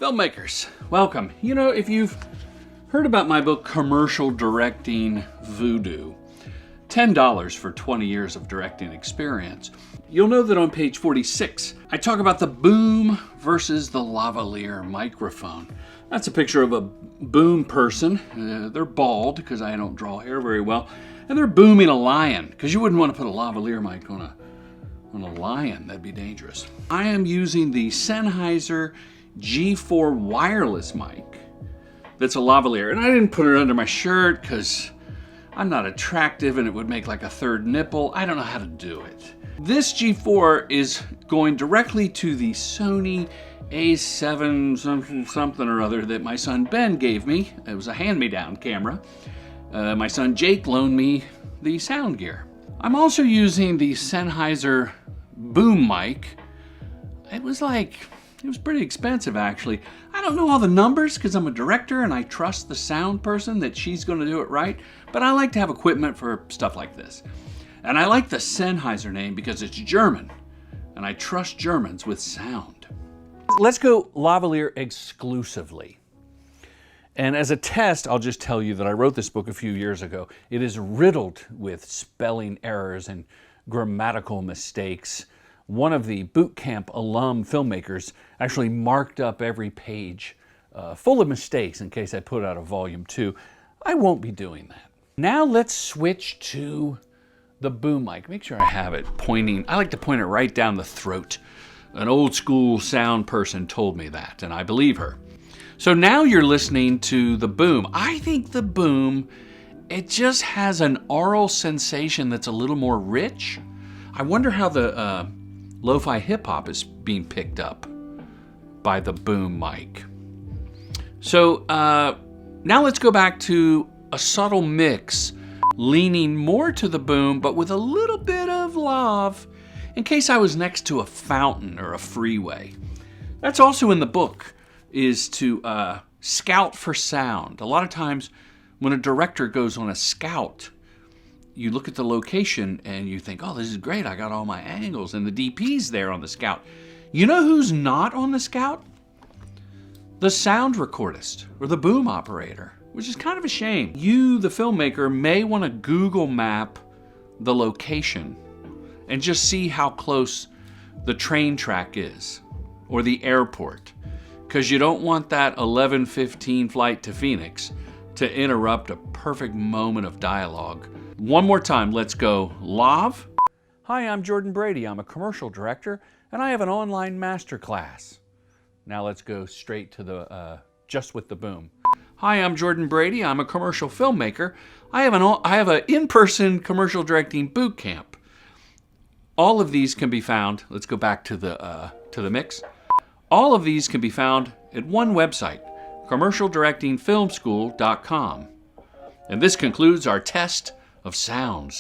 Filmmakers, welcome. You know, if you've heard about my book, Commercial Directing Voodoo, $10 for 20 years of directing experience, you'll know that on page 46, I talk about the boom versus the lavalier microphone. That's a picture of a boom person. They're bald because I don't draw hair very well. And they're booming a lion because you wouldn't want to put a lavalier mic on a lion. That'd be dangerous. I am using the Sennheiser G4 wireless mic that's a lavalier. And I didn't put it under my shirt because I'm not attractive and it would make like a third nipple. I don't know how to do it. This G4 is going directly to the Sony A7 something or other that my son Ben gave me. It was a hand-me-down camera. My son Jake loaned me the sound gear. I'm also using the Sennheiser boom mic. It was pretty expensive actually. I don't know all the numbers because I'm a director and I trust the sound person that she's going to do it right, but I like to have equipment for stuff like this. And I like the Sennheiser name because it's German, and I trust Germans with sound. Let's go lavalier exclusively. And as a test, I'll just tell you that I wrote this book a few years ago. It is riddled with spelling errors and grammatical mistakes. One of the boot camp alum filmmakers actually marked up every page full of mistakes in case I put out a volume 2. I won't be doing that. Now let's switch to the boom mic. Make sure I have it pointing. I like to point it right down the throat. An old school sound person told me that, and I believe her. So now you're listening to the boom. I think the boom, it just has an aural sensation that's a little more rich. I wonder how the lo-fi hip-hop is being picked up by the boom mic. So now let's go back to a subtle mix, leaning more to the boom, but with a little bit of lav, in case I was next to a fountain or a freeway. That's also in the book, is to scout for sound. A lot of times when a director goes on a scout, you look at the location and you think, oh, this is great, I got all my angles, and the DP's there on the scout. You know who's not on the scout? The sound recordist or the boom operator, which is kind of a shame. You, the filmmaker, may want to Google map the location and just see how close the train track is or the airport, because you don't want that 11:15 flight to Phoenix to interrupt a perfect moment of dialogue. One more time, let's go lav. Hi, I'm Jordan Brady. I'm a commercial director and I have an online masterclass. Now let's go straight to the just with the boom. Hi, I'm Jordan Brady. I'm a commercial filmmaker. I have an in-person commercial directing boot camp. All of these can be found. Let's go back to the mix. All of these can be found at one website, commercialdirectingfilmschool.com. And this concludes our test of sound.